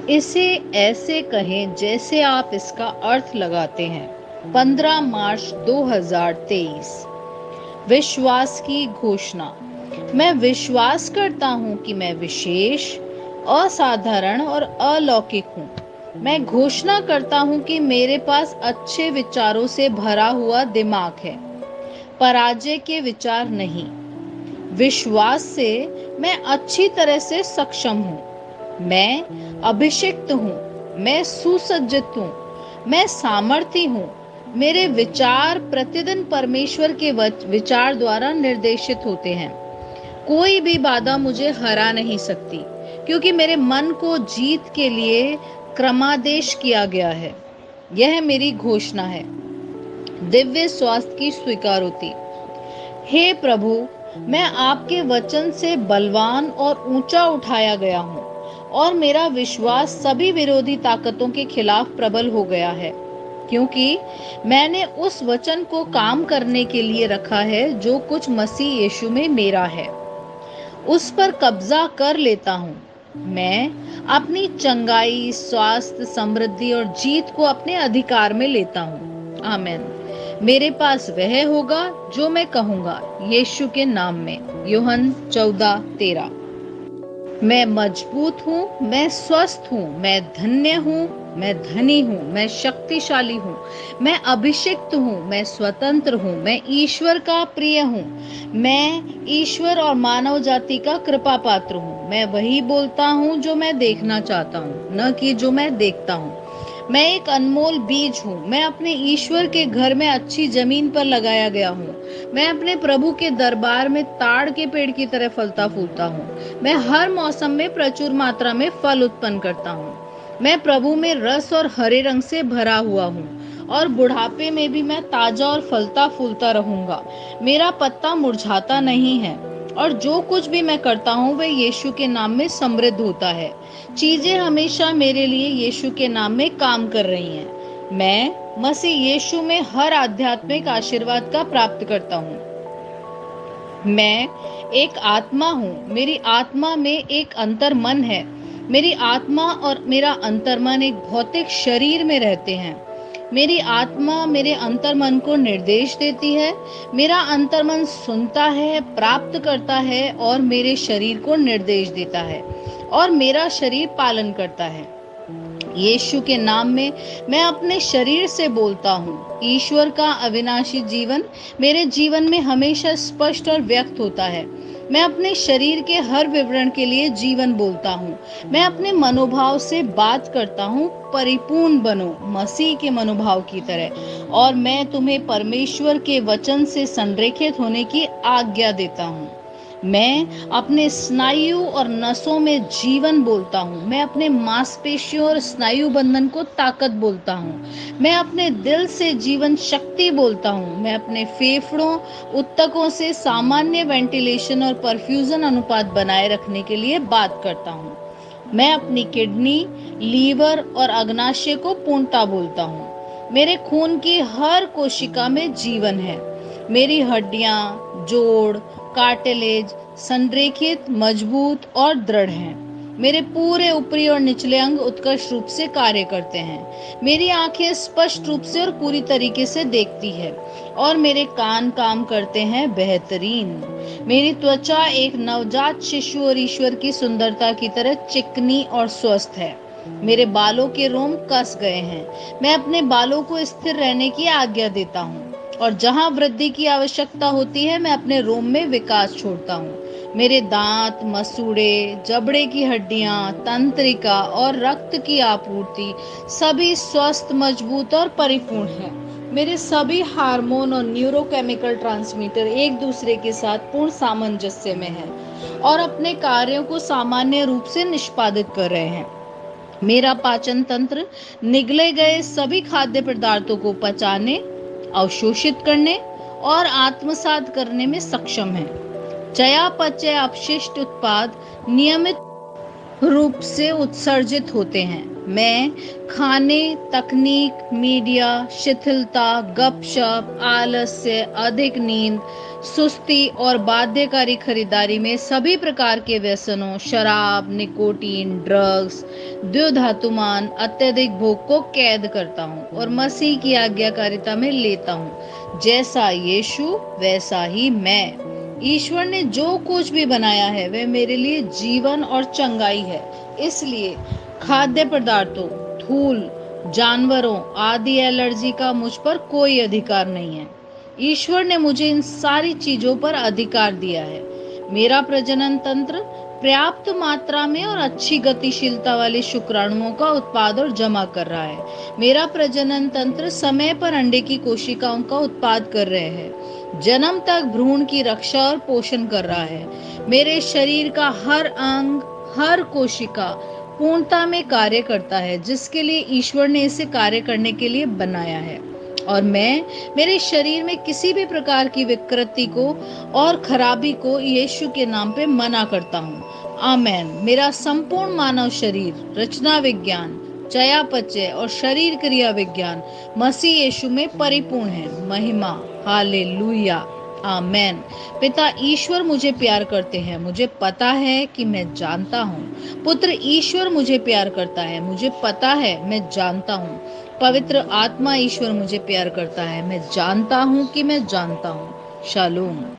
इसे ऐसे कहें जैसे आप इसका अर्थ लगाते हैं। 15 मार्च 2023। विश्वास की घोषणा। मैं विश्वास करता हूँ कि मैं विशेष, असाधारण और अलौकिक हूँ। मैं घोषणा करता हूँ कि मेरे पास अच्छे विचारों से भरा हुआ दिमाग है, पराजय के विचार नहीं। विश्वास से मैं अच्छी तरह से सक्षम हूँ। मैं अभिषिक्त हूँ, मैं सुसज्जित हूँ, मैं सामर्थी हूँ। मेरे विचार प्रतिदिन परमेश्वर के विचार द्वारा निर्देशित होते हैं। कोई भी बाधा मुझे हरा नहीं सकती, क्योंकि मेरे मन को जीत के लिए क्रमादेश किया गया है। यह मेरी घोषणा है। दिव्य स्वास्थ्य की स्वीकारोति। हे प्रभु, मैं आपके वचन से बलवान और ऊंचा उठाया गया हूँ, और मेरा विश्वास सभी विरोधी ताकतों के खिलाफ प्रबल हो गया है, क्योंकि मैंने उस वचन को काम करने के लिए रखा है जो कुछ मसीह यीशु में मेरा है। उस पर कब्जा कर लेता हूँ। मैं अपनी चंगाई, स्वास्थ्य, समृद्धि और जीत को अपने अधिकार में लेता हूँ। आमीन। मेरे पास वह होगा जो मैं कहूँगा, यीशु के नाम में। यूहन्ना 14:13। मैं मजबूत हूँ, मैं स्वस्थ हूँ, मैं धन्य हूँ, मैं धनी हूँ, मैं शक्तिशाली हूँ, मैं अभिषिक्त हूँ, मैं स्वतंत्र हूँ, मैं ईश्वर का प्रिय हूँ, मैं ईश्वर और मानव जाति का कृपा पात्र हूँ। मैं वही बोलता हूँ जो मैं देखना चाहता हूँ, न कि जो मैं देखता हूँ। मैं एक अनमोल बीज हूँ। मैं अपने ईश्वर के घर में अच्छी जमीन पर लगाया गया हूँ। मैं अपने प्रभु के दरबार में ताड़ के पेड़ की तरह फलता फूलता हूँ। मैं हर मौसम में प्रचुर मात्रा में फल उत्पन्न करता हूँ। मैं प्रभु में रस और हरे रंग से भरा हुआ हूँ, और बुढ़ापे में भी मैं ताजा और फलता फूलता रहूंगा। मेरा पत्ता मुरझाता नहीं है, और जो कुछ भी मैं करता हूँ वह यीशु के नाम में समृद्ध होता है। चीजें हमेशा मेरे लिए यीशु के नाम में काम कर रही हैं। मैं मसीह यीशु में हर आध्यात्मिक आशीर्वाद का प्राप्त करता हूँ। मैं एक आत्मा हूँ। मेरी आत्मा में एक अंतर्मन है। मेरी आत्मा और मेरा अंतर्मन एक भौतिक शरीर में रहते हैं। मेरी आत्मा मेरे अंतर्मन को निर्देश देती है। मेरा अंतर्मन सुनता है, प्राप्त करता है और मेरे शरीर को निर्देश देता है, और मेरा शरीर पालन करता है। यीशु के नाम में मैं अपने शरीर से बोलता हूँ। ईश्वर का अविनाशी जीवन मेरे जीवन में हमेशा स्पष्ट और व्यक्त होता है। मैं अपने शरीर के हर विवरण के लिए जीवन बोलता हूँ। मैं अपने मनोभाव से बात करता हूँ, परिपूर्ण बनो मसीह के मनोभाव की तरह, और मैं तुम्हें परमेश्वर के वचन से संरेखित होने की आज्ञा देता हूँ। मैं अपने स्नायु और नसों में जीवन बोलता हूँ। मैं अपने मांसपेशियों और स्नायु बंधन को ताकत बोलता हूँ। मैं अपने दिल से जीवन शक्ति बोलता हूँ। मैं अपने फेफड़ों, ऊतकों से सामान्य वेंटिलेशन और परफ्यूजन अनुपात बनाए रखने के लिए बात करता हूँ। मैं अपनी किडनी, लीवर और अग्नाशय को पूर्णता बोलता हूँ। मेरे खून की हर कोशिका में जीवन है। मेरी हड्डियां, जोड़, कार्टिलेज संरेखित, मजबूत और दृढ़ हैं। मेरे पूरे ऊपरी और निचले अंग उत्कृष्ट रूप से कार्य करते हैं। मेरी आंखें स्पष्ट रूप से और पूरी तरीके से देखती है, और मेरे कान काम करते हैं बेहतरीन। मेरी त्वचा एक नवजात शिशु और ईश्वर की सुंदरता की तरह चिकनी और स्वस्थ है। मेरे बालों के रोम कस गए हैं। मैं अपने बालों को स्थिर रहने की आज्ञा देता हूँ, और जहां वृद्धि की आवश्यकता होती है मैं अपने रोम में विकास छोड़ता हूँ। मेरे दांत, मसूड़े, जबड़े की हड्डियां, तंत्रिका और रक्त की आपूर्ति सभी स्वस्थ, मजबूत और परिपूर्ण हैं। मेरे सभी हार्मोन और न्यूरोकेमिकल ट्रांसमीटर एक दूसरे के साथ पूर्ण सामंजस्य में हैं, और अपने कार्यों को सामान्य रूप से निष्पादित कर रहे हैं। मेरा पाचन तंत्र निगले गए सभी खाद्य पदार्थों को पचाने, अवशोषित करने और आत्मसात करने में सक्षम है। चयापचय अपशिष्ट उत्पाद नियमित रूप से उत्सर्जित होते हैं। मैं खाने, तकनीक, मीडिया, शिथिलता, गपशप, आलस्य, अधिक नींद, सुस्ती और बाध्यकारी खरीदारी में सभी प्रकार के व्यसनों, शराब, निकोटीन, ड्रग्स, द्योधातुमान, अत्यधिक भोग को कैद करता हूँ और मसीह की आज्ञाकारिता में लेता हूँ। जैसा यीशु वैसा ही मैं। ईश्वर ने जो कुछ भी बनाया है वह मेरे लिए जीवन और चंगाई है। इसलिए खाद्य पदार्थों, धूल, जानवरों आदि एलर्जी का मुझ पर कोई अधिकार नहीं है। ईश्वर ने मुझे इन सारी चीजों पर अधिकार दिया है। मेरा प्रजनन तंत्र पर्याप्त मात्रा में और अच्छी गतिशीलता वाले शुक्राणुओं का उत्पाद और जमा कर रहा है। मेरा प्रजनन तंत्र समय पर अंडे की कोशिकाओं का उत्पाद कर रहे हैं। जन्म तक भ्रूण की रक्षा और पोषण कर रहा है। मेरे शरीर का हर अंग, हर कोशिका पूर्णता में कार्य करता है, जिसके लिए ईश्वर ने इसे कार्य करने के लिए बनाया है। और मैं मेरे शरीर में किसी भी प्रकार की विकृति को और खराबी को यीशु के नाम पे मना करता हूँ। आमेन। मेरा संपूर्ण मानव शरीर, रचना विज्ञान, चयापचय और शरीर क्रिया विज्ञान मसीह यीशु में परिपूर्ण है। महिमा, हालेलुया, आमेन। पिता ईश्वर मुझे प्यार करते हैं, मुझे पता है कि मैं जानता हूँ। पुत्र ईश्वर मुझे प्यार करता है, मुझे पता है, मैं जानता हूँ। पवित्र आत्मा ईश्वर मुझे प्यार करता है, मैं जानता हूँ कि मैं जानता हूँ। शालोम।